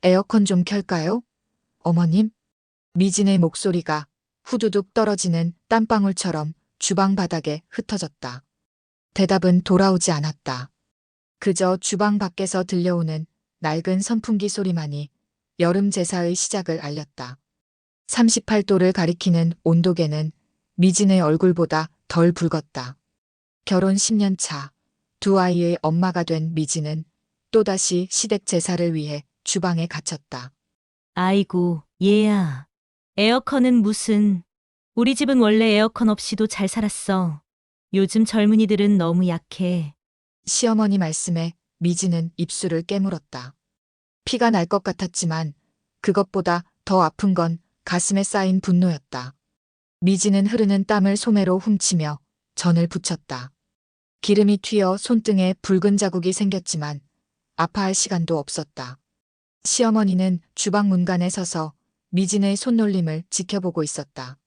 에어컨 좀 켤까요? 어머님? 미진의 목소리가 후두둑 떨어지는 땀방울처럼 주방 바닥에 흩어졌다. 대답은 돌아오지 않았다. 그저 주방 밖에서 들려오는 낡은 선풍기 소리만이 여름 제사의 시작을 알렸다. 38도를 가리키는 온도계는 미진의 얼굴보다 덜 붉었다. 결혼 10년 차, 두 아이의 엄마가 된 미진은 또다시 시댁 제사를 위해 주방에 갇혔다. 아이고, 얘야. 에어컨은 무슨. 우리 집은 원래 에어컨 없이도 잘 살았어. 요즘 젊은이들은 너무 약해. 시어머니 말씀에 미진은 입술을 깨물었다. 피가 날 것 같았지만 그것보다 더 아픈 건 가슴에 쌓인 분노였다. 미진은 흐르는 땀을 소매로 훔치며 전을 붙였다. 기름이 튀어 손등에 붉은 자국이 생겼지만 아파할 시간도 없었다. 시어머니는 주방 문간에 서서 미진의 손놀림을 지켜보고 있었다.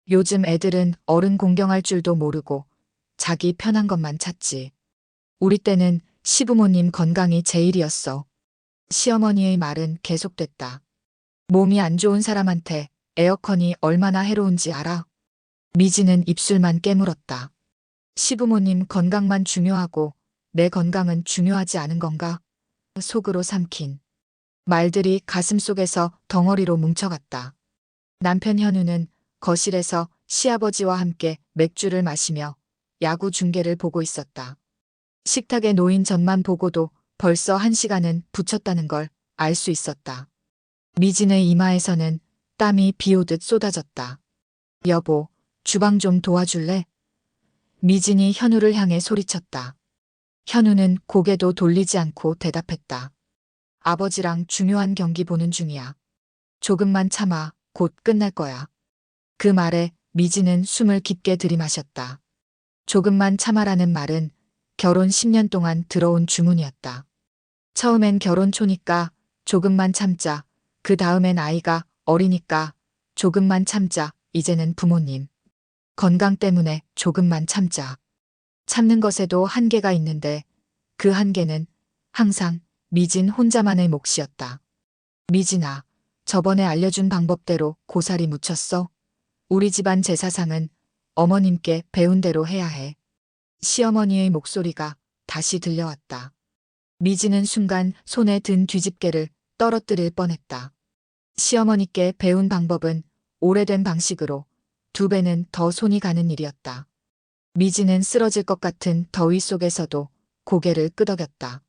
요즘 애들은 어른 공경할 줄도 모르고 자기 편한 것만 찾지. 우리 때는 시부모님 건강이 제일이었어. 시어머니의 말은 계속됐다. 몸이 안 좋은 사람한테 에어컨이 얼마나 해로운지 알아? 미진은 입술만 깨물었다. 시부모님 건강만 중요하고 내 건강은 중요하지 않은 건가? 속으로 삼킨 말들이 가슴속에서 덩어리로 뭉쳐갔다. 남편 현우는 거실에서 시아버지와 함께 맥주를 마시며 야구 중계를 보고 있었다. 식탁에 놓인 전만 보고도 벌써 1시간은 붙였다는 걸 알 수 있었다. 미진의 이마에서는 땀이 비오듯 쏟아졌다. 여보, 주방 좀 도와줄래? 미진이 현우를 향해 소리쳤다. 현우는 고개도 돌리지 않고 대답했다. 아버지랑 중요한 경기 보는 중이야. 조금만 참아, 곧 끝날 거야. 그 말에 미진은 숨을 깊게 들이마셨다. 조금만 참아라는 말은 결혼 10년 동안 들어온 주문이었다. 처음엔 결혼 초니까 조금만 참자. 그 다음엔 아이가 어리니까 조금만 참자. 이제는 부모님. 건강 때문에 조금만 참자. 참는 것에도 한계가 있는데 그 한계는 항상 미진 혼자만의 몫이었다. 미진아, 저번에 알려준 방법대로 고사리 묻혔어? 우리 집안 제사상은 어머님께 배운 대로 해야 해. 시어머니의 목소리가 다시 들려왔다. 미진은 순간 손에 든 뒤집개를 떨어뜨릴 뻔했다. 시어머니께 배운 방법은 오래된 방식으로 2배는 더 손이 가는 일이었다. 미진은 쓰러질 것 같은 더위 속에서도 고개를 끄덕였다.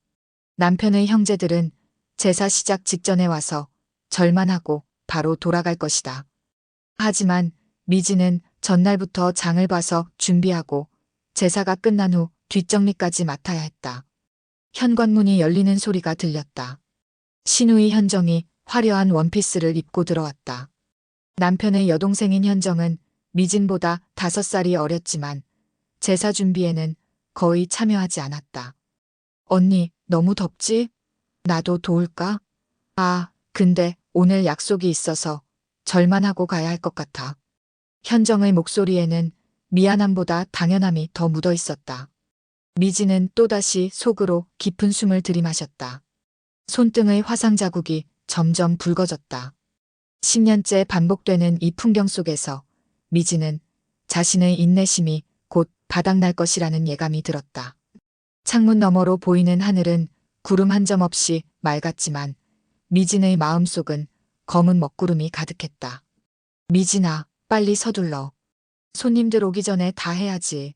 남편의 형제들은 제사 시작 직전에 와서 절만 하고 바로 돌아갈 것이다. 하지만 미진은 전날부터 장을 봐서 준비하고 제사가 끝난 후 뒷정리까지 맡아야 했다. 현관문이 열리는 소리가 들렸다. 신우이 현정이 화려한 원피스를 입고 들어왔다. 남편의 여동생인 현정은 미진보다 5살이 어렸지만 제사 준비에는 거의 참여하지 않았다. 언니, 너무 덥지? 나도 도울까? 아, 근데 오늘 약속이 있어서 절만 하고 가야 할 것 같아. 현정의 목소리에는 미안함보다 당연함이 더 묻어 있었다. 미진은 또다시 속으로 깊은 숨을 들이마셨다. 손등의 화상 자국이 점점 붉어졌다. 10년째 반복되는 이 풍경 속에서 미진은 자신의 인내심이 곧 바닥날 것이라는 예감이 들었다. 창문 너머로 보이는 하늘은 구름 한 점 없이 맑았지만 미진의 마음속은 검은 먹구름이 가득했다. 미진아, 빨리 서둘러. 손님들 오기 전에 다 해야지.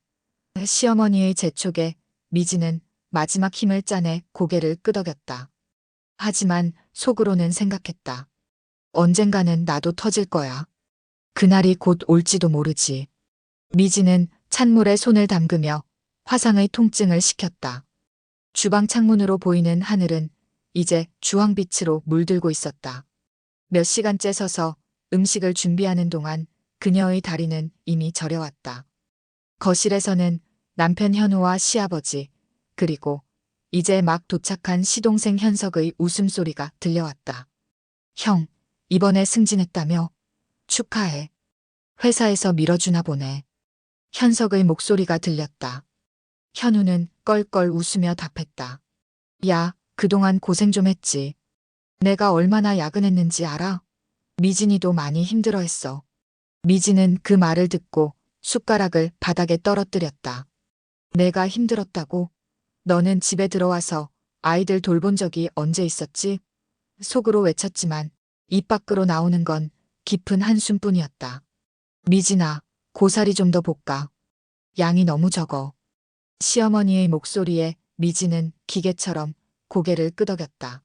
시어머니의 재촉에 미진은 마지막 힘을 짜내 고개를 끄덕였다. 하지만 속으로는 생각했다. 언젠가는 나도 터질 거야. 그날이 곧 올지도 모르지. 미진은 찬물에 손을 담그며 화상의 통증을 식혔다. 주방 창문으로 보이는 하늘은 이제 주황빛으로 물들고 있었다. 몇 시간째 서서 음식을 준비하는 동안 그녀의 다리는 이미 저려왔다. 거실에서는 남편 현우와 시아버지, 그리고 이제 막 도착한 시동생 현석의 웃음소리가 들려왔다. 형, 이번에 승진했다며? 축하해. 회사에서 밀어주나 보네. 현석의 목소리가 들렸다. 현우는 껄껄 웃으며 답했다. 야, 그동안 고생 좀 했지. 내가 얼마나 야근했는지 알아? 미진이도 많이 힘들어했어. 미진은 그 말을 듣고 숟가락을 바닥에 떨어뜨렸다. 내가 힘들었다고? 너는 집에 들어와서 아이들 돌본 적이 언제 있었지? 속으로 외쳤지만 입 밖으로 나오는 건 깊은 한숨뿐이었다. 미진아, 고사리 좀 더 볶아. 양이 너무 적어. 시어머니의 목소리에 미진은 기계처럼 고개를 끄덕였다.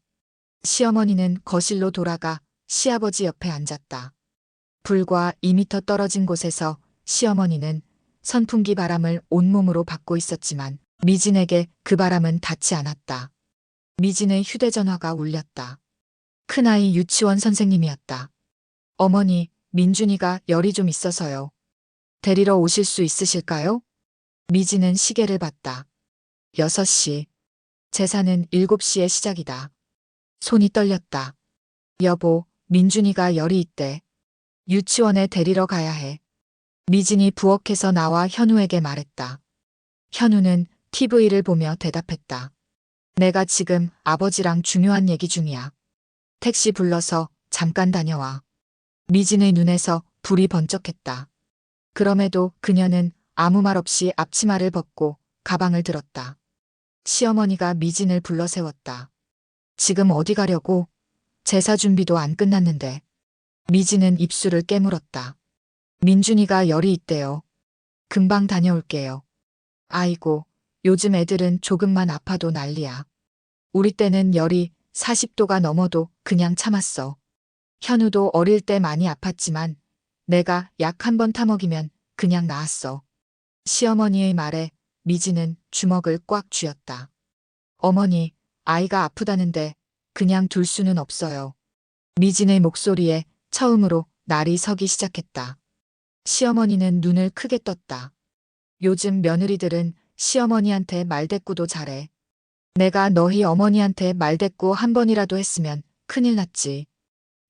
시어머니는 거실로 돌아가 시아버지 옆에 앉았다. 불과 2미터 떨어진 곳에서 시어머니는 선풍기 바람을 온몸으로 받고 있었지만 미진에게 그 바람은 닿지 않았다. 미진의 휴대전화가 울렸다. 큰아이 유치원 선생님이었다. 어머니, 민준이가 열이 좀 있어서요. 데리러 오실 수 있으실까요? 미진은 시계를 봤다. 6시. 제사는 7시에 시작이다. 손이 떨렸다. 여보, 민준이가 열이 있대. 유치원에 데리러 가야 해. 미진이 부엌에서 나와 현우에게 말했다. 현우는 TV를 보며 대답했다. 내가 지금 아버지랑 중요한 얘기 중이야. 택시 불러서 잠깐 다녀와. 미진의 눈에서 불이 번쩍했다. 그럼에도 그녀는 아무 말 없이 앞치마를 벗고 가방을 들었다. 시어머니가 미진을 불러 세웠다. 지금 어디 가려고? 제사 준비도 안 끝났는데. 미진은 입술을 깨물었다. 민준이가 열이 있대요. 금방 다녀올게요. 아이고, 요즘 애들은 조금만 아파도 난리야. 우리 때는 열이 40도가 넘어도 그냥 참았어. 현우도 어릴 때 많이 아팠지만 내가 약 한 번 타먹이면 그냥 나았어. 시어머니의 말에 미진은 주먹을 꽉 쥐었다. 어머니, 아이가 아프다는데 그냥 둘 수는 없어요. 미진의 목소리에 처음으로 날이 서기 시작했다. 시어머니는 눈을 크게 떴다. 요즘 며느리들은 시어머니한테 말대꾸도 잘해. 내가 너희 어머니한테 말대꾸 한 번이라도 했으면 큰일 났지.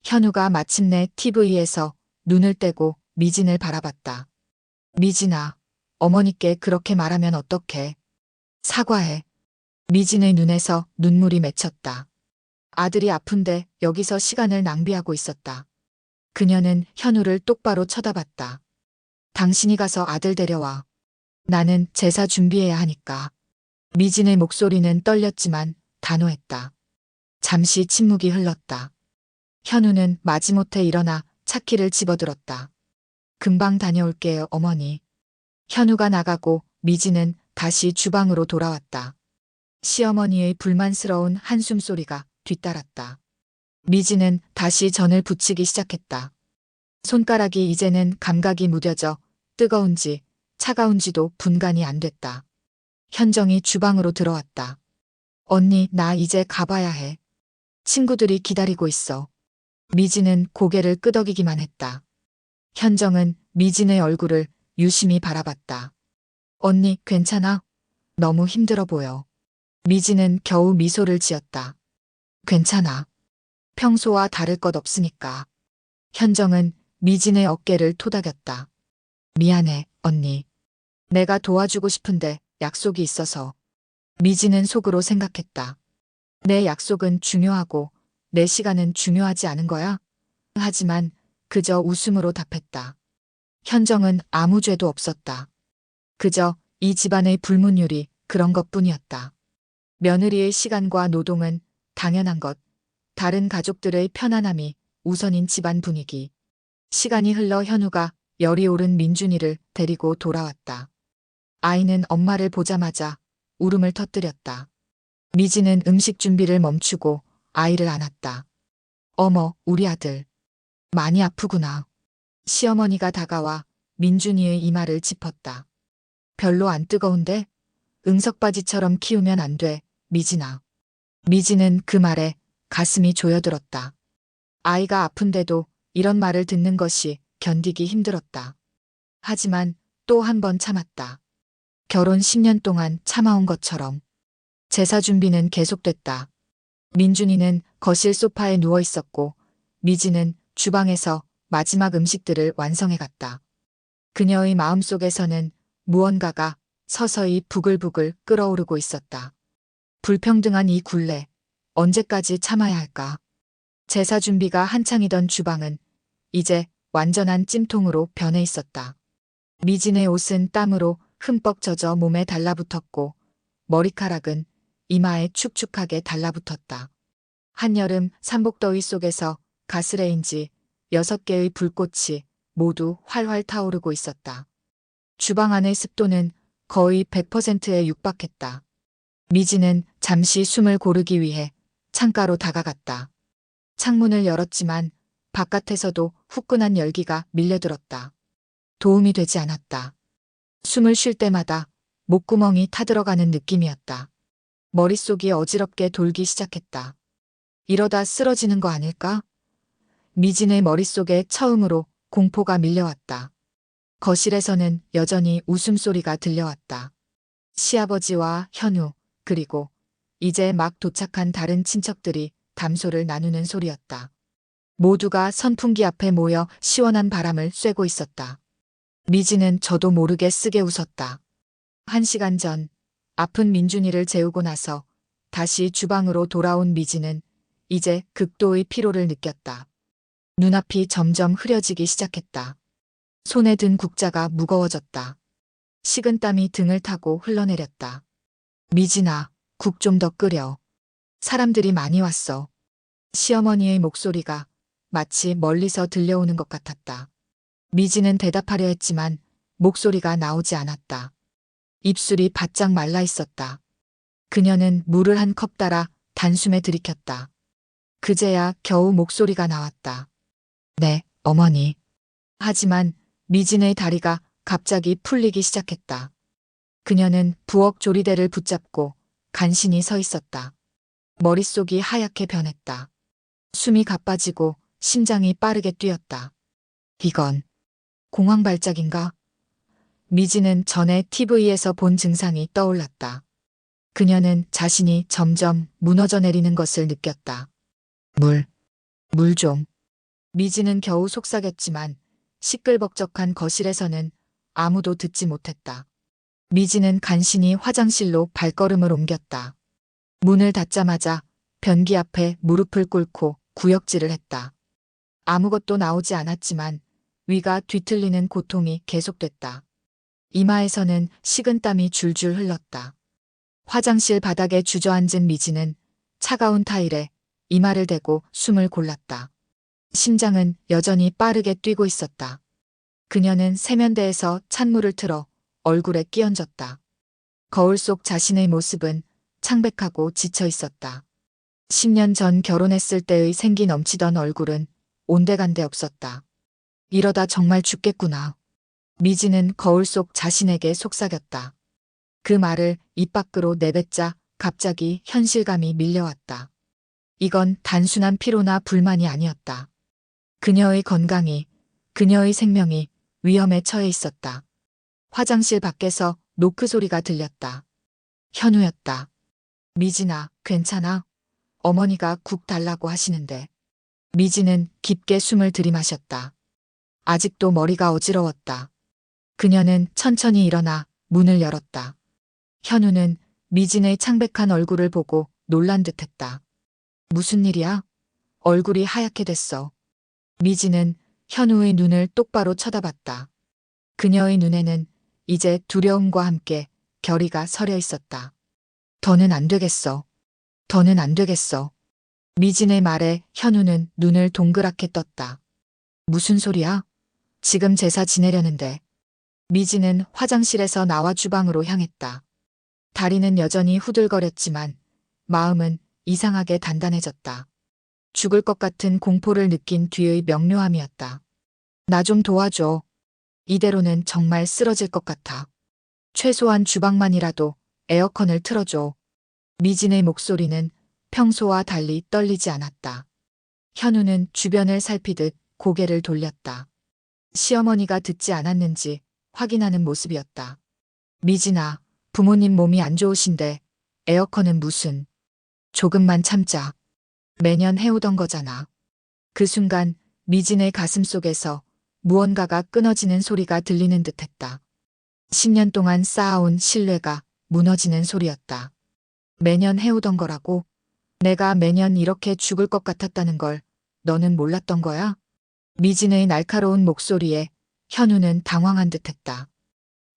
현우가 마침내 TV에서 눈을 떼고 미진을 바라봤다. 미진아, 어머니께 그렇게 말하면 어떡해. 사과해. 미진의 눈에서 눈물이 맺혔다. 아들이 아픈데 여기서 시간을 낭비하고 있었다. 그녀는 현우를 똑바로 쳐다봤다. 당신이 가서 아들 데려와. 나는 제사 준비해야 하니까. 미진의 목소리는 떨렸지만 단호했다. 잠시 침묵이 흘렀다. 현우는 마지못해 일어나 차키를 집어들었다. 금방 다녀올게요, 어머니. 현우가 나가고 미진은 다시 주방으로 돌아왔다. 시어머니의 불만스러운 한숨 소리가 뒤따랐다. 미진은 다시 전을 붙이기 시작했다. 손가락이 이제는 감각이 무뎌져 뜨거운지 차가운지도 분간이 안 됐다. 현정이 주방으로 들어왔다. 언니, 나 이제 가봐야 해. 친구들이 기다리고 있어. 미진은 고개를 끄덕이기만 했다. 현정은 미진의 얼굴을 유심히 바라봤다. 언니, 괜찮아? 너무 힘들어 보여. 미진은 겨우 미소를 지었다. 괜찮아. 평소와 다를 것 없으니까. 현정은 미진의 어깨를 토닥였다. 미안해, 언니. 내가 도와주고 싶은데 약속이 있어서. 미진은 속으로 생각했다. 내 약속은 중요하고 내 시간은 중요하지 않은 거야? 하지만 그저 웃음으로 답했다. 현정은 아무 죄도 없었다. 그저 이 집안의 불문율이 그런 것뿐이었다. 며느리의 시간과 노동은 당연한 것, 다른 가족들의 편안함이 우선인 집안 분위기. 시간이 흘러 현우가 열이 오른 민준이를 데리고 돌아왔다. 아이는 엄마를 보자마자 울음을 터뜨렸다. 미진은 음식 준비를 멈추고 아이를 안았다. 어머, 우리 아들. 많이 아프구나. 시어머니가 다가와 민준이의 이마를 짚었다. 별로 안 뜨거운데? 응석바지처럼 키우면 안 돼, 미진아. 미진은 그 말에 가슴이 조여들었다. 아이가 아픈데도 이런 말을 듣는 것이 견디기 힘들었다. 하지만 또 한 번 참았다. 결혼 10년 동안 참아온 것처럼. 제사 준비는 계속됐다. 민준이는 거실 소파에 누워 있었고 미진은 주방에서 마지막 음식들을 완성해 갔다. 그녀의 마음속에서는 무언가가 서서히 부글부글 끓어오르고 있었다. 불평등한 이 굴레, 언제까지 참아야 할까? 제사 준비가 한창이던 주방은 이제 완전한 찜통으로 변해 있었다. 미진의 옷은 땀으로 흠뻑 젖어 몸에 달라붙었고 머리카락은 이마에 축축하게 달라붙었다. 한여름 삼복더위 속에서 가스레인지 6개의 불꽃이 모두 활활 타오르고 있었다. 주방 안의 습도는 거의 100%에 육박했다. 미진은 잠시 숨을 고르기 위해 창가로 다가갔다. 창문을 열었지만 바깥에서도 후끈한 열기가 밀려들었다. 도움이 되지 않았다. 숨을 쉴 때마다 목구멍이 타들어가는 느낌이었다. 머릿속이 어지럽게 돌기 시작했다. 이러다 쓰러지는 거 아닐까? 미진의 머릿속에 처음으로 공포가 밀려왔다. 거실에서는 여전히 웃음소리가 들려왔다. 시아버지와 현우, 그리고 이제 막 도착한 다른 친척들이 담소를 나누는 소리였다. 모두가 선풍기 앞에 모여 시원한 바람을 쐬고 있었다. 미진은 저도 모르게 쓰게 웃었다. 1시간 전 아픈 민준이를 재우고 나서 다시 주방으로 돌아온 미진은 이제 극도의 피로를 느꼈다. 눈앞이 점점 흐려지기 시작했다. 손에 든 국자가 무거워졌다. 식은땀이 등을 타고 흘러내렸다. 미진아, 국 좀 더 끓여. 사람들이 많이 왔어. 시어머니의 목소리가 마치 멀리서 들려오는 것 같았다. 미진은 대답하려 했지만 목소리가 나오지 않았다. 입술이 바짝 말라 있었다. 그녀는 물을 한 컵 따라 단숨에 들이켰다. 그제야 겨우 목소리가 나왔다. 네, 어머니. 하지만 미진의 다리가 갑자기 풀리기 시작했다. 그녀는 부엌 조리대를 붙잡고 간신히 서 있었다. 머릿속이 하얗게 변했다. 숨이 가빠지고 심장이 빠르게 뛰었다. 이건 공황 발작인가? 미진은 전에 TV에서 본 증상이 떠올랐다. 그녀는 자신이 점점 무너져 내리는 것을 느꼈다. 물 좀. 미진은 겨우 속삭였지만 시끌벅적한 거실에서는 아무도 듣지 못했다. 미진은 간신히 화장실로 발걸음을 옮겼다. 문을 닫자마자 변기 앞에 무릎을 꿇고 구역질을 했다. 아무것도 나오지 않았지만 위가 뒤틀리는 고통이 계속됐다. 이마에서는 식은땀이 줄줄 흘렀다. 화장실 바닥에 주저앉은 미진은 차가운 타일에 이마를 대고 숨을 골랐다. 심장은 여전히 빠르게 뛰고 있었다. 그녀는 세면대에서 찬물을 틀어 얼굴에 끼얹었다. 거울 속 자신의 모습은 창백하고 지쳐 있었다. 10년 전 결혼했을 때의 생기 넘치던 얼굴은 온데간데 없었다. 이러다 정말 죽겠구나. 미진은 거울 속 자신에게 속삭였다. 그 말을 입 밖으로 내뱉자 갑자기 현실감이 밀려왔다. 이건 단순한 피로나 불만이 아니었다. 그녀의 건강이, 그녀의 생명이 위험에 처해 있었다. 화장실 밖에서 노크 소리가 들렸다. 현우였다. 미진아, 괜찮아? 어머니가 국 달라고 하시는데. 미진은 깊게 숨을 들이마셨다. 아직도 머리가 어지러웠다. 그녀는 천천히 일어나 문을 열었다. 현우는 미진의 창백한 얼굴을 보고 놀란 듯했다. 무슨 일이야? 얼굴이 하얗게 됐어. 미진은 현우의 눈을 똑바로 쳐다봤다. 그녀의 눈에는 이제 두려움과 함께 결의가 서려 있었다. 더는 안 되겠어. 더는 안 되겠어. 미진의 말에 현우는 눈을 동그랗게 떴다. 무슨 소리야? 지금 제사 지내려는데. 미진은 화장실에서 나와 주방으로 향했다. 다리는 여전히 후들거렸지만 마음은 이상하게 단단해졌다. 죽을 것 같은 공포를 느낀 뒤의 명료함이었다. 나 좀 도와줘. 이대로는 정말 쓰러질 것 같아. 최소한 주방만이라도 에어컨을 틀어줘. 미진의 목소리는 평소와 달리 떨리지 않았다. 현우는 주변을 살피듯 고개를 돌렸다. 시어머니가 듣지 않았는지 확인하는 모습이었다. 미진아, 부모님 몸이 안 좋으신데 에어컨은 무슨. 조금만 참자. 매년 해오던 거잖아. 그 순간 미진의 가슴 속에서 무언가가 끊어지는 소리가 들리는 듯했다. 10년 동안 쌓아온 신뢰가 무너지는 소리였다. 매년 해오던 거라고? 내가 매년 이렇게 죽을 것 같았다는 걸 너는 몰랐던 거야? 미진의 날카로운 목소리에 현우는 당황한 듯했다.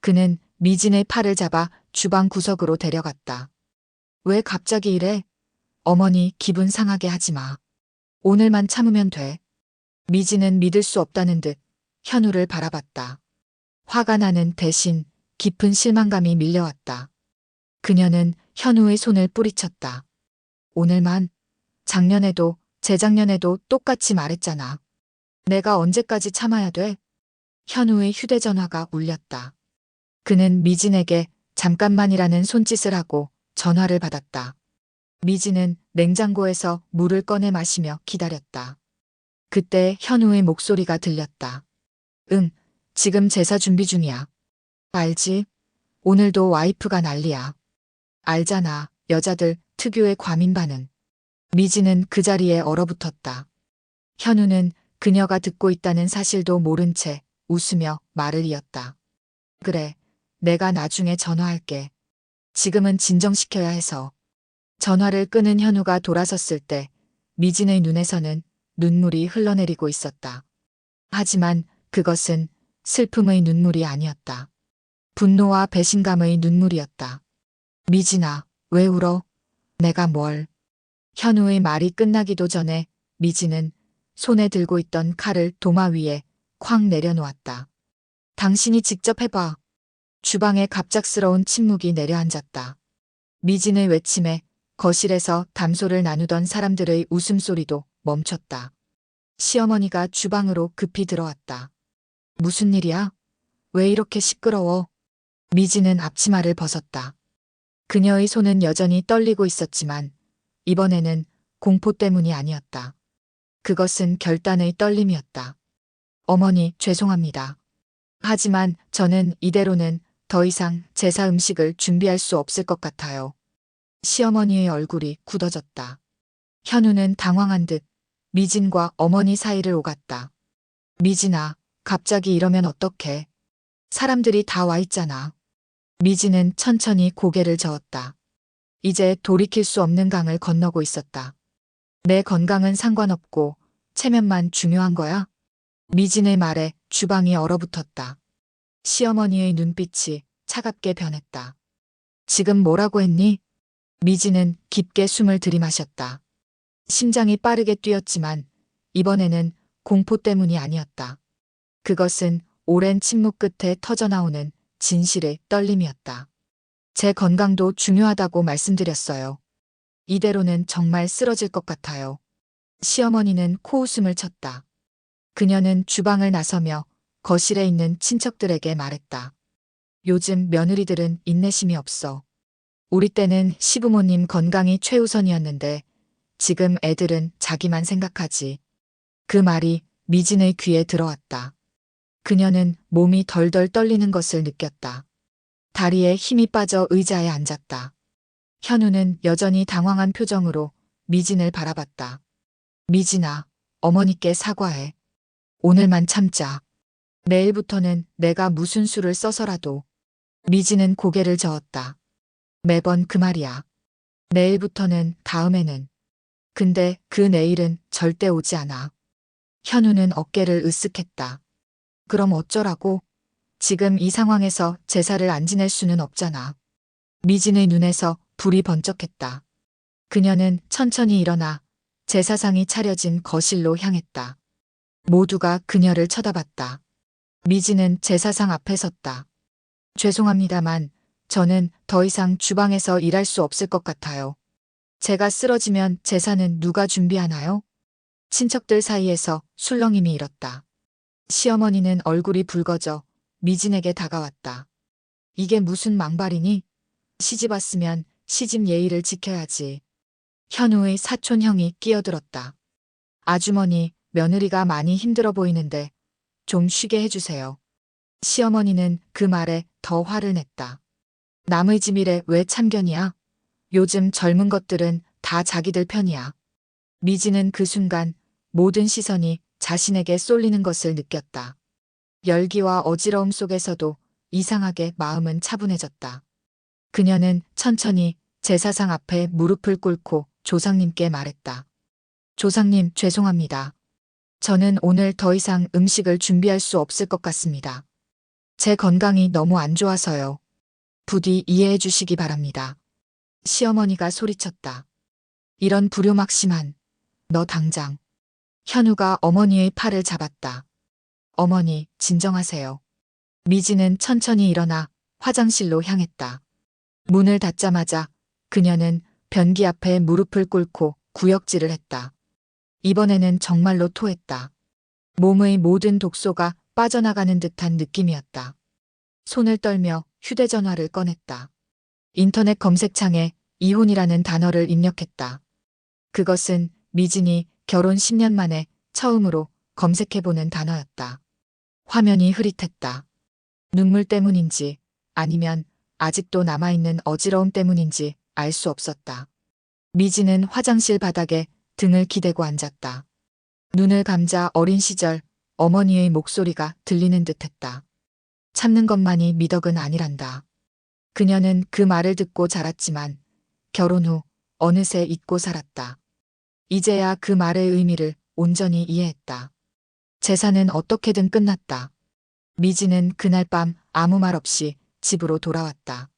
그는 미진의 팔을 잡아 주방 구석으로 데려갔다. 왜 갑자기 이래? 어머니 기분 상하게 하지 마. 오늘만 참으면 돼. 미진은 믿을 수 없다는 듯 현우를 바라봤다. 화가 나는 대신 깊은 실망감이 밀려왔다. 그녀는 현우의 손을 뿌리쳤다. 오늘만? 작년에도 재작년에도 똑같이 말했잖아. 내가 언제까지 참아야 돼? 현우의 휴대전화가 울렸다. 그는 미진에게 잠깐만이라는 손짓을 하고 전화를 받았다. 미진은 냉장고에서 물을 꺼내 마시며 기다렸다. 그때 현우의 목소리가 들렸다. 응, 지금 제사 준비 중이야. 알지? 오늘도 와이프가 난리야. 알잖아, 여자들 특유의 과민 반응. 미진은 그 자리에 얼어붙었다. 현우는 그녀가 듣고 있다는 사실도 모른 채 웃으며 말을 이었다. 그래, 내가 나중에 전화할게. 지금은 진정시켜야 해서. 전화를 끄는 현우가 돌아섰을 때 미진의 눈에서는 눈물이 흘러내리고 있었다. 하지만 그것은 슬픔의 눈물이 아니었다. 분노와 배신감의 눈물이었다. 미진아, 왜 울어? 내가 뭘? 현우의 말이 끝나기도 전에 미진은 손에 들고 있던 칼을 도마 위에 쾅 내려놓았다. 당신이 직접 해봐. 주방에 갑작스러운 침묵이 내려앉았다. 미진의 외침에 거실에서 담소를 나누던 사람들의 웃음소리도 멈췄다. 시어머니가 주방으로 급히 들어왔다. 무슨 일이야? 왜 이렇게 시끄러워? 미진은 앞치마를 벗었다. 그녀의 손은 여전히 떨리고 있었지만 이번에는 공포 때문이 아니었다. 그것은 결단의 떨림이었다. 어머니, 죄송합니다. 하지만 저는 이대로는 더 이상 제사 음식을 준비할 수 없을 것 같아요. 시어머니의 얼굴이 굳어졌다. 현우는 당황한 듯 미진과 어머니 사이를 오갔다. 미진아, 갑자기 이러면 어떡해? 사람들이 다 와 있잖아. 미진은 천천히 고개를 저었다. 이제 돌이킬 수 없는 강을 건너고 있었다. 내 건강은 상관없고 체면만 중요한 거야? 미진의 말에 주방이 얼어붙었다. 시어머니의 눈빛이 차갑게 변했다. 지금 뭐라고 했니? 미진은 깊게 숨을 들이마셨다. 심장이 빠르게 뛰었지만 이번에는 공포 때문이 아니었다. 그것은 오랜 침묵 끝에 터져나오는 진실의 떨림이었다. 제 건강도 중요하다고 말씀드렸어요. 이대로는 정말 쓰러질 것 같아요. 시어머니는 코웃음을 쳤다. 그녀는 주방을 나서며 거실에 있는 친척들에게 말했다. 요즘 며느리들은 인내심이 없어. 우리 때는 시부모님 건강이 최우선이었는데 지금 애들은 자기만 생각하지. 그 말이 미진의 귀에 들어왔다. 그녀는 몸이 덜덜 떨리는 것을 느꼈다. 다리에 힘이 빠져 의자에 앉았다. 현우는 여전히 당황한 표정으로 미진을 바라봤다. 미진아, 어머니께 사과해. 오늘만 참자. 내일부터는 내가 무슨 수를 써서라도. 미진은 고개를 저었다. 매번 그 말이야. 내일부터는, 다음에는. 근데 그 내일은 절대 오지 않아. 현우는 어깨를 으쓱했다. 그럼 어쩌라고? 지금 이 상황에서 제사를 안 지낼 수는 없잖아. 미진의 눈에서 불이 번쩍했다. 그녀는 천천히 일어나 제사상이 차려진 거실로 향했다. 모두가 그녀를 쳐다봤다. 미진은 제사상 앞에 섰다. 죄송합니다만 저는 더 이상 주방에서 일할 수 없을 것 같아요. 제가 쓰러지면 제사는 누가 준비하나요? 친척들 사이에서 술렁임이 일었다. 시어머니는 얼굴이 붉어져 미진에게 다가왔다. 이게 무슨 망발이니? 시집 왔으면 시집 예의를 지켜야지. 현우의 사촌 형이 끼어들었다. 아주머니, 며느리가 많이 힘들어 보이는데 좀 쉬게 해주세요. 시어머니는 그 말에 더 화를 냈다. 남의 집 일에 왜 참견이야? 요즘 젊은 것들은 다 자기들 편이야. 미진은 그 순간 모든 시선이 자신에게 쏠리는 것을 느꼈다. 열기와 어지러움 속에서도 이상하게 마음은 차분해졌다. 그녀는 천천히 제사상 앞에 무릎을 꿇고 조상님께 말했다. 조상님, 죄송합니다. 저는 오늘 더 이상 음식을 준비할 수 없을 것 같습니다. 제 건강이 너무 안 좋아서요. 부디 이해해 주시기 바랍니다. 시어머니가 소리쳤다. 이런 불효막심한, 너 당장. 현우가 어머니의 팔을 잡았다. 어머니, 진정하세요. 미지는 천천히 일어나 화장실로 향했다. 문을 닫자마자 그녀는 변기 앞에 무릎을 꿇고 구역질을 했다. 이번에는 정말로 토했다. 몸의 모든 독소가 빠져나가는 듯한 느낌이었다. 손을 떨며 휴대전화를 꺼냈다. 인터넷 검색창에 이혼이라는 단어를 입력했다. 그것은 미진이 결혼 10년 만에 처음으로 검색해보는 단어였다. 화면이 흐릿했다. 눈물 때문인지 아니면 아직도 남아있는 어지러움 때문인지 알 수 없었다. 미진은 화장실 바닥에 등을 기대고 앉았다. 눈을 감자 어린 시절 어머니의 목소리가 들리는 듯했다. 참는 것만이 미덕은 아니란다. 그녀는 그 말을 듣고 자랐지만 결혼 후 어느새 잊고 살았다. 이제야 그 말의 의미를 온전히 이해했다. 제사는 어떻게든 끝났다. 미지는 그날 밤 아무 말 없이 집으로 돌아왔다.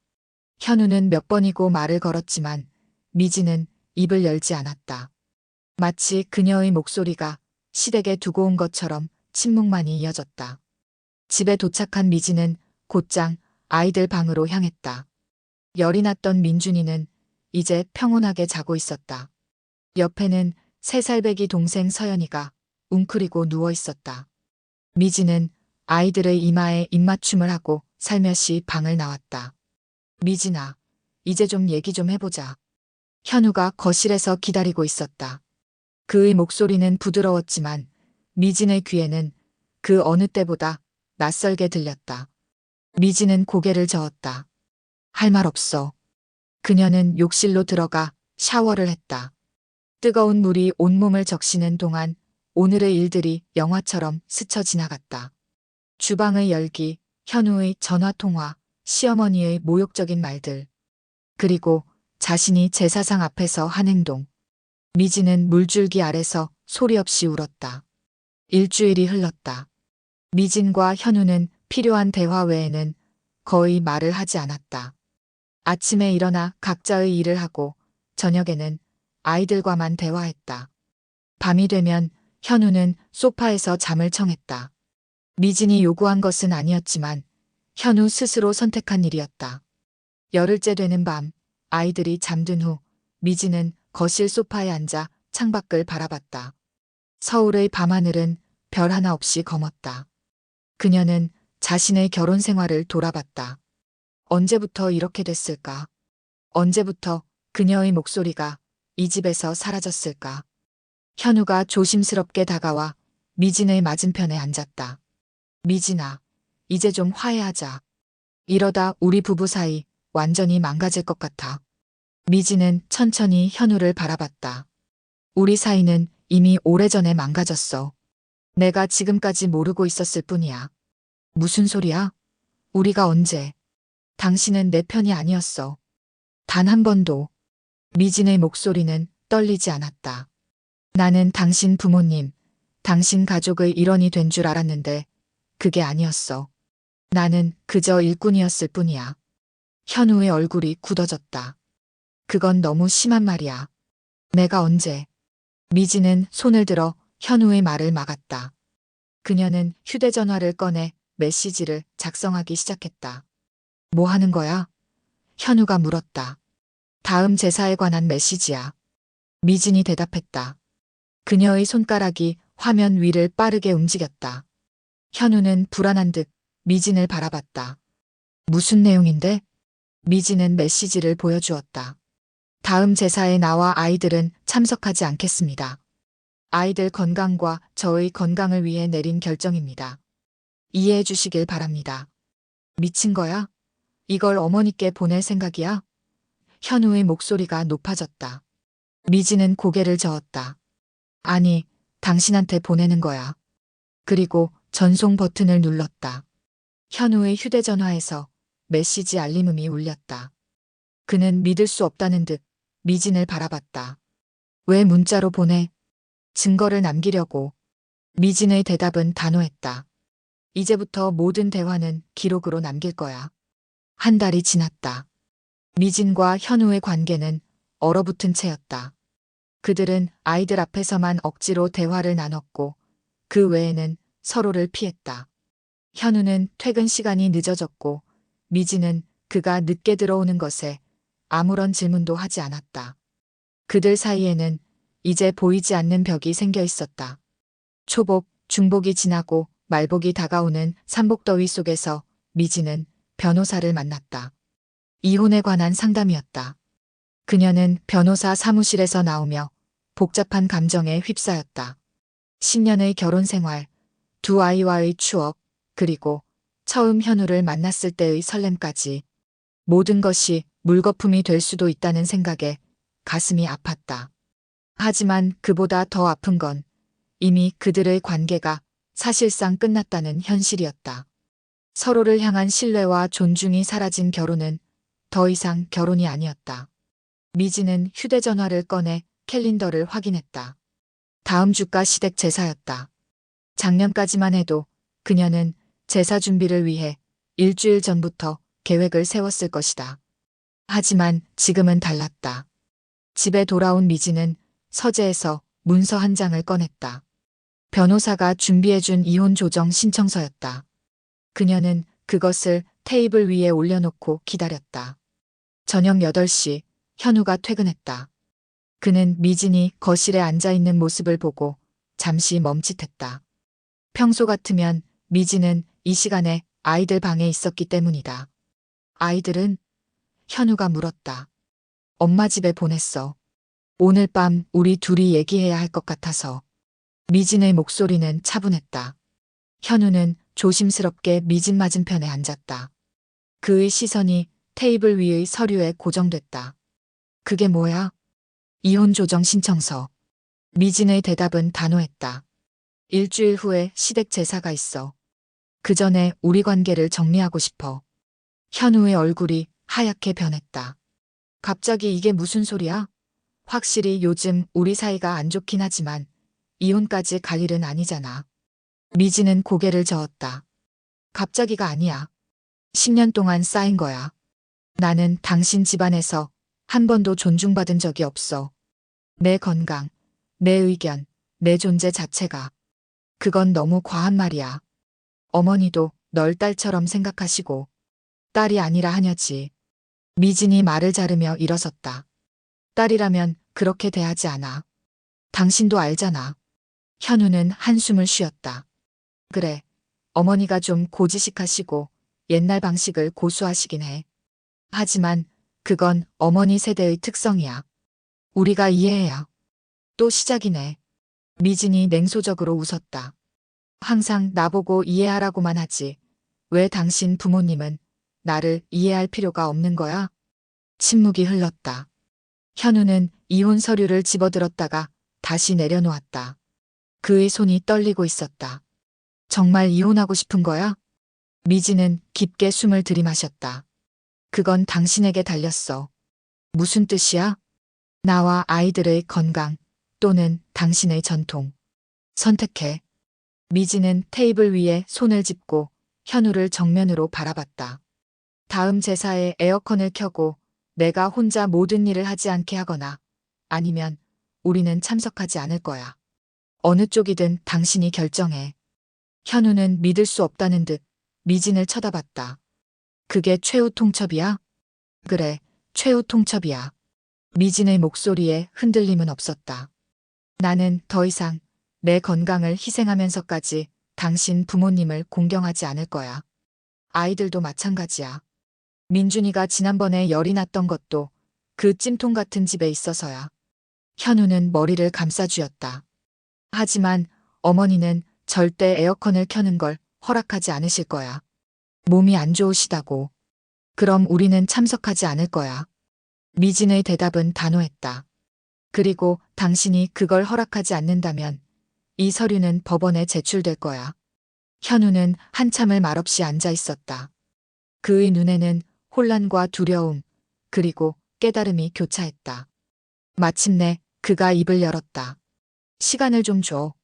현우는 몇 번이고 말을 걸었지만 미지는 입을 열지 않았다. 마치 그녀의 목소리가 시댁에 두고 온 것처럼 침묵만이 이어졌다. 집에 도착한 미지는 곧장 아이들 방으로 향했다. 열이 났던 민준이는 이제 평온하게 자고 있었다. 옆에는 3살배기 동생 서연이가 웅크리고 누워 있었다. 미지는 아이들의 이마에 입맞춤을 하고 살며시 방을 나왔다. 미진아, 이제 좀 얘기 좀 해보자. 현우가 거실에서 기다리고 있었다. 그의 목소리는 부드러웠지만 미진의 귀에는 그 어느 때보다 낯설게 들렸다. 미진은 고개를 저었다. 할 말 없어. 그녀는 욕실로 들어가 샤워를 했다. 뜨거운 물이 온몸을 적시는 동안 오늘의 일들이 영화처럼 스쳐 지나갔다. 주방의 열기, 현우의 전화통화, 시어머니의 모욕적인 말들. 그리고 자신이 제사상 앞에서 한 행동. 미지는 물줄기 아래서 소리 없이 울었다. 일주일이 흘렀다. 미진과 현우는 필요한 대화 외에는 거의 말을 하지 않았다. 아침에 일어나 각자의 일을 하고 저녁에는 아이들과만 대화했다. 밤이 되면 현우는 소파에서 잠을 청했다. 미진이 요구한 것은 아니었지만 현우 스스로 선택한 일이었다. 열흘째 되는 밤, 아이들이 잠든 후 미진은 거실 소파에 앉아 창밖을 바라봤다. 서울의 밤하늘은 별 하나 없이 검었다. 그녀는 자신의 결혼 생활을 돌아봤다. 언제부터 이렇게 됐을까? 언제부터 그녀의 목소리가 이 집에서 사라졌을까? 현우가 조심스럽게 다가와 미진의 맞은편에 앉았다. 미진아, 이제 좀 화해하자. 이러다 우리 부부 사이 완전히 망가질 것 같아. 미진은 천천히 현우를 바라봤다. 우리 사이는 이미 오래전에 망가졌어. 내가 지금까지 모르고 있었을 뿐이야. 무슨 소리야? 우리가 언제? 당신은 내 편이 아니었어. 단 한 번도. 미진의 목소리는 떨리지 않았다. 나는 당신 부모님, 당신 가족의 일원이 된 줄 알았는데 그게 아니었어. 나는 그저 일꾼이었을 뿐이야. 현우의 얼굴이 굳어졌다. 그건 너무 심한 말이야. 내가 언제? 미지는 손을 들어 현우의 말을 막았다. 그녀는 휴대전화를 꺼내 메시지를 작성하기 시작했다. 뭐 하는 거야? 현우가 물었다. 다음 제사에 관한 메시지야. 미진이 대답했다. 그녀의 손가락이 화면 위를 빠르게 움직였다. 현우는 불안한 듯 미진을 바라봤다. 무슨 내용인데? 미진은 메시지를 보여주었다. 다음 제사에 나와 아이들은 참석하지 않겠습니다. 아이들 건강과 저의 건강을 위해 내린 결정입니다. 이해해 주시길 바랍니다. 미친 거야? 이걸 어머니께 보낼 생각이야? 현우의 목소리가 높아졌다. 미진은 고개를 저었다. 아니, 당신한테 보내는 거야. 그리고 전송 버튼을 눌렀다. 현우의 휴대전화에서 메시지 알림음이 울렸다. 그는 믿을 수 없다는 듯 미진을 바라봤다. 왜 문자로 보내? 증거를 남기려고. 미진의 대답은 단호했다. 이제부터 모든 대화는 기록으로 남길 거야. 한 달이 지났다. 미진과 현우의 관계는 얼어붙은 채였다. 그들은 아이들 앞에서만 억지로 대화를 나눴고 그 외에는 서로를 피했다. 현우는 퇴근 시간이 늦어졌고 미진은 그가 늦게 들어오는 것에 아무런 질문도 하지 않았다. 그들 사이에는 이제 보이지 않는 벽이 생겨 있었다. 초복, 중복이 지나고 말복이 다가오는 삼복더위 속에서 미진은 변호사를 만났다. 이혼에 관한 상담이었다. 그녀는 변호사 사무실에서 나오며 복잡한 감정에 휩싸였다. 10년의 결혼 생활, 두 아이와의 추억, 그리고 처음 현우를 만났을 때의 설렘까지 모든 것이 물거품이 될 수도 있다는 생각에 가슴이 아팠다. 하지만 그보다 더 아픈 건 이미 그들의 관계가 사실상 끝났다는 현실이었다. 서로를 향한 신뢰와 존중이 사라진 결혼은 더 이상 결혼이 아니었다. 미지는 휴대전화를 꺼내 캘린더를 확인했다. 다음 주가 시댁 제사였다. 작년까지만 해도 그녀는 제사 준비를 위해 일주일 전부터 계획을 세웠을 것이다. 하지만 지금은 달랐다. 집에 돌아온 미지는 서재에서 문서 한 장을 꺼냈다. 변호사가 준비해준 이혼 조정 신청서였다. 그녀는 그것을 테이블 위에 올려놓고 기다렸다. 저녁 8시 현우가 퇴근했다. 그는 미진이 거실에 앉아있는 모습을 보고 잠시 멈칫했다. 평소 같으면 미진은 이 시간에 아이들 방에 있었기 때문이다. 아이들은? 현우가 물었다. 엄마 집에 보냈어. 오늘 밤 우리 둘이 얘기해야 할 것 같아서. 미진의 목소리는 차분했다. 현우는 조심스럽게 미진 맞은편에 앉았다. 그의 시선이 테이블 위의 서류에 고정됐다. 그게 뭐야? 이혼 조정 신청서. 미진의 대답은 단호했다. 일주일 후에 시댁 제사가 있어. 그 전에 우리 관계를 정리하고 싶어. 현우의 얼굴이 하얗게 변했다. 갑자기 이게 무슨 소리야? 확실히 요즘 우리 사이가 안 좋긴 하지만 이혼까지 갈 일은 아니잖아. 미진은 고개를 저었다. 갑자기가 아니야. 10년 동안 쌓인 거야. 나는 당신 집안에서 한 번도 존중받은 적이 없어. 내 건강, 내 의견, 내 존재 자체가. 그건 너무 과한 말이야. 어머니도 널 딸처럼 생각하시고 딸이 아니라 하녀지. 미진이 말을 자르며 일어섰다. 딸이라면 그렇게 대하지 않아. 당신도 알잖아. 현우는 한숨을 쉬었다. 그래, 어머니가 좀 고지식하시고 옛날 방식을 고수하시긴 해. 하지만 그건 어머니 세대의 특성이야. 우리가 이해해야. 또 시작이네. 미진이 냉소적으로 웃었다. 항상 나보고 이해하라고만 하지. 왜 당신 부모님은 나를 이해할 필요가 없는 거야? 침묵이 흘렀다. 현우는 이혼 서류를 집어들었다가 다시 내려놓았다. 그의 손이 떨리고 있었다. 정말 이혼하고 싶은 거야? 미지는 깊게 숨을 들이마셨다. 그건 당신에게 달렸어. 무슨 뜻이야? 나와 아이들의 건강 또는 당신의 전통. 선택해. 미지는 테이블 위에 손을 짚고 현우를 정면으로 바라봤다. 다음 제사에 에어컨을 켜고 내가 혼자 모든 일을 하지 않게 하거나 아니면 우리는 참석하지 않을 거야. 어느 쪽이든 당신이 결정해. 현우는 믿을 수 없다는 듯 미진을 쳐다봤다. 그게 최후 통첩이야? 그래, 최후 통첩이야. 미진의 목소리에 흔들림은 없었다. 나는 더 이상 내 건강을 희생하면서까지 당신 부모님을 공경하지 않을 거야. 아이들도 마찬가지야. 민준이가 지난번에 열이 났던 것도 그 찜통 같은 집에 있어서야. 현우는 머리를 감싸쥐었다. 하지만 어머니는 절대 에어컨을 켜는 걸 허락하지 않으실 거야. 몸이 안 좋으시다고. 그럼 우리는 참석하지 않을 거야. 미진의 대답은 단호했다. 그리고 당신이 그걸 허락하지 않는다면 이 서류는 법원에 제출될 거야. 현우는 한참을 말없이 앉아 있었다. 그의 눈에는 혼란과 두려움, 그리고 깨달음이 교차했다. 마침내 그가 입을 열었다. 시간을 좀 줘.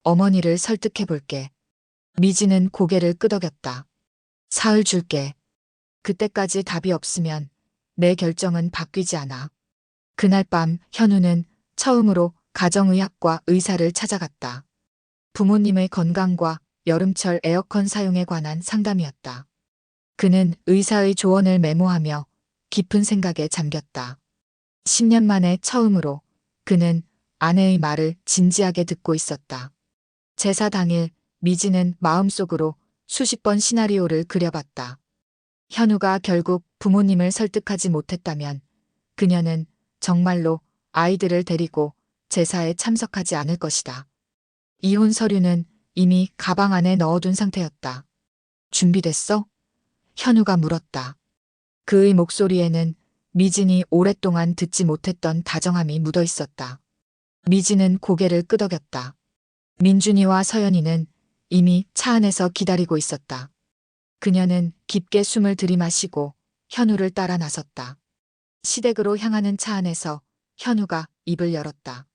어머니를 설득해 볼게. 미지는 고개를 끄덕였다. 사흘 줄게. 그때까지 답이 없으면 내 결정은 바뀌지 않아. 그날 밤 현우는 처음으로 가정의학과 의사를 찾아갔다. 부모님의 건강과 여름철 에어컨 사용에 관한 상담이었다. 그는 의사의 조언을 메모하며 깊은 생각에 잠겼다. 10년 만에 처음으로 그는 아내의 말을 진지하게 듣고 있었다. 제사 당일 미지는 마음속으로 수십 번 시나리오를 그려봤다. 현우가 결국 부모님을 설득하지 못했다면 그녀는 정말로 아이들을 데리고 제사에 참석하지 않을 것이다. 이혼 서류는 이미 가방 안에 넣어둔 상태였다. 준비됐어? 현우가 물었다. 그의 목소리에는 미진이 오랫동안 듣지 못했던 다정함이 묻어 있었다. 미진은 고개를 끄덕였다. 민준이와 서연이는 이미 차 안에서 기다리고 있었다. 그녀는 깊게 숨을 들이마시고 현우를 따라 나섰다. 시댁으로 향하는 차 안에서 현우가 입을 열었다.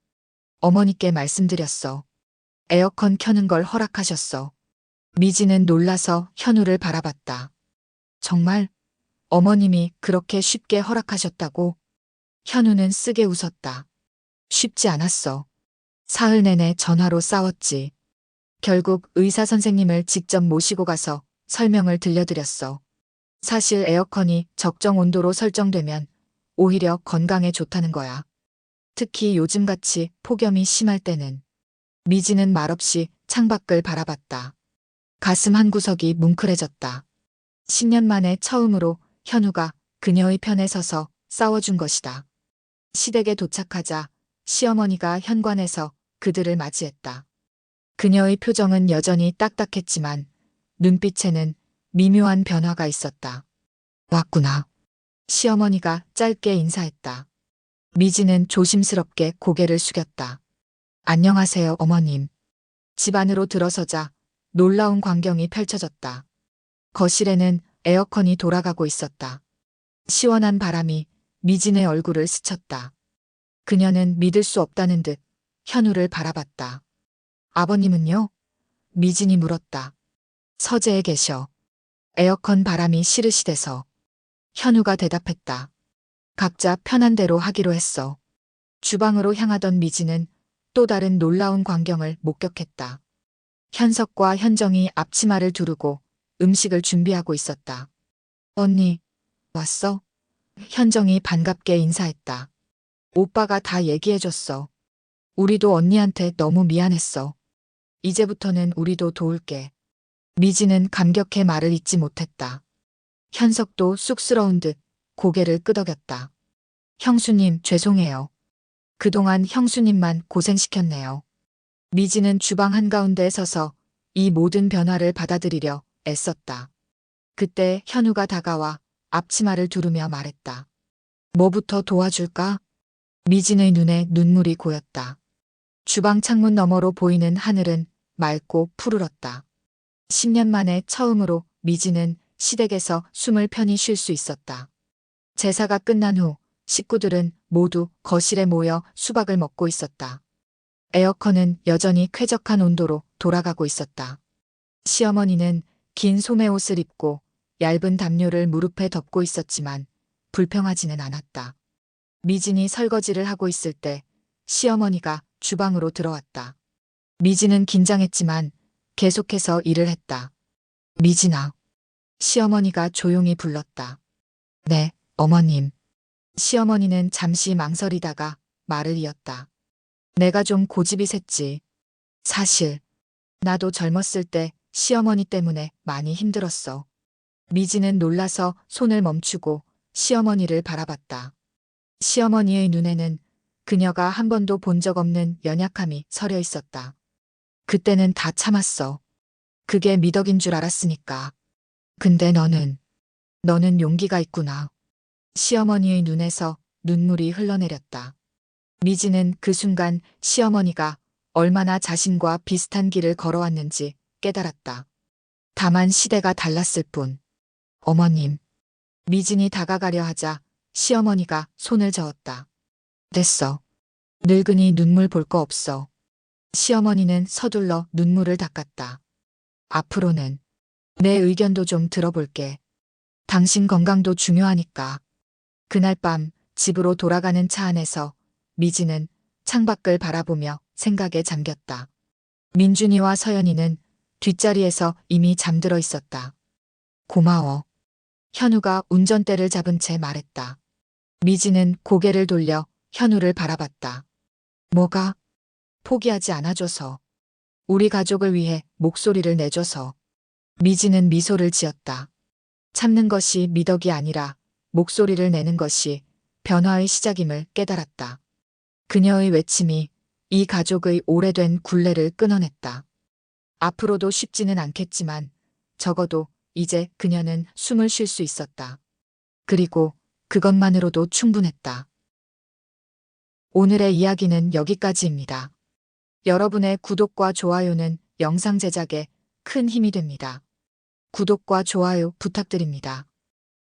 어머니께 말씀드렸어. 에어컨 켜는 걸 허락하셨어. 미지는 놀라서 현우를 바라봤다. 정말? 어머님이 그렇게 쉽게 허락하셨다고? 현우는 쓰게 웃었다. 쉽지 않았어. 사흘 내내 전화로 싸웠지. 결국 의사 선생님을 직접 모시고 가서 설명을 들려드렸어. 사실 에어컨이 적정 온도로 설정되면 오히려 건강에 좋다는 거야. 특히 요즘같이 폭염이 심할 때는. 미지는 말없이 창밖을 바라봤다. 가슴 한구석이 뭉클해졌다. 10년 만에 처음으로 현우가 그녀의 편에 서서 싸워준 것이다. 시댁에 도착하자 시어머니가 현관에서 그들을 맞이했다. 그녀의 표정은 여전히 딱딱했지만 눈빛에는 미묘한 변화가 있었다. 왔구나. 시어머니가 짧게 인사했다. 미지는 조심스럽게 고개를 숙였다. 안녕하세요, 어머님. 집 안으로 들어서자 놀라운 광경이 펼쳐졌다. 거실에는 에어컨이 돌아가고 있었다. 시원한 바람이 미진의 얼굴을 스쳤다. 그녀는 믿을 수 없다는 듯 현우를 바라봤다. 아버님은요? 미진이 물었다. 서재에 계셔. 에어컨 바람이 시르시대서. 현우가 대답했다. 각자 편한 대로 하기로 했어. 주방으로 향하던 미진은 또 다른 놀라운 광경을 목격했다. 현석과 현정이 앞치마를 두르고 음식을 준비하고 있었다. 언니, 왔어? 현정이 반갑게 인사했다. 오빠가 다 얘기해줬어. 우리도 언니한테 너무 미안했어. 이제부터는 우리도 도울게. 미지는 감격해 말을 잇지 못했다. 현석도 쑥스러운 듯 고개를 끄덕였다. 형수님, 죄송해요. 그동안 형수님만 고생시켰네요. 미지는 주방 한가운데에 서서 이 모든 변화를 받아들이려 애썼다. 그때 현우가 다가와 앞치마를 두르며 말했다. 뭐부터 도와줄까? 미진의 눈에 눈물이 고였다. 주방 창문 너머로 보이는 하늘은 맑고 푸르렀다. 10년 만에 처음으로 미진은 시댁에서 숨을 편히 쉴 수 있었다. 제사가 끝난 후 식구들은 모두 거실에 모여 수박을 먹고 있었다. 에어컨은 여전히 쾌적한 온도로 돌아가고 있었다. 시어머니는 긴 소매옷을 입고 얇은 담요를 무릎에 덮고 있었지만 불평하지는 않았다. 미진이 설거지를 하고 있을 때 시어머니가 주방으로 들어왔다. 미진은 긴장했지만 계속해서 일을 했다. 미진아. 시어머니가 조용히 불렀다. 네, 어머님. 시어머니는 잠시 망설이다가 말을 이었다. 내가 좀 고집이 셌지. 사실 나도 젊었을 때 시어머니 때문에 많이 힘들었어. 미지는 놀라서 손을 멈추고 시어머니를 바라봤다. 시어머니의 눈에는 그녀가 한 번도 본 적 없는 연약함이 서려 있었다. 그때는 다 참았어. 그게 미덕인 줄 알았으니까. 근데 너는 용기가 있구나. 시어머니의 눈에서 눈물이 흘러내렸다. 미지는 그 순간 시어머니가 얼마나 자신과 비슷한 길을 걸어왔는지 깨달았다. 다만 시대가 달랐을 뿐. 어머님. 미진이 다가가려 하자 시어머니가 손을 저었다. 됐어. 늙은이 눈물 볼 거 없어. 시어머니는 서둘러 눈물을 닦았다. 앞으로는 내 의견도 좀 들어볼게. 당신 건강도 중요하니까. 그날 밤 집으로 돌아가는 차 안에서 미지는 창밖을 바라보며 생각에 잠겼다. 민준이와 서연이는 뒷자리에서 이미 잠들어 있었다. 고마워. 현우가 운전대를 잡은 채 말했다. 미지는 고개를 돌려 현우를 바라봤다. 뭐가? 포기하지 않아줘서. 우리 가족을 위해 목소리를 내줘서. 미지는 미소를 지었다. 참는 것이 미덕이 아니라 목소리를 내는 것이 변화의 시작임을 깨달았다. 그녀의 외침이 이 가족의 오래된 굴레를 끊어냈다. 앞으로도 쉽지는 않겠지만 적어도 이제 그녀는 숨을 쉴 수 있었다. 그리고 그것만으로도 충분했다. 오늘의 이야기는 여기까지입니다. 여러분의 구독과 좋아요는 영상 제작에 큰 힘이 됩니다. 구독과 좋아요 부탁드립니다.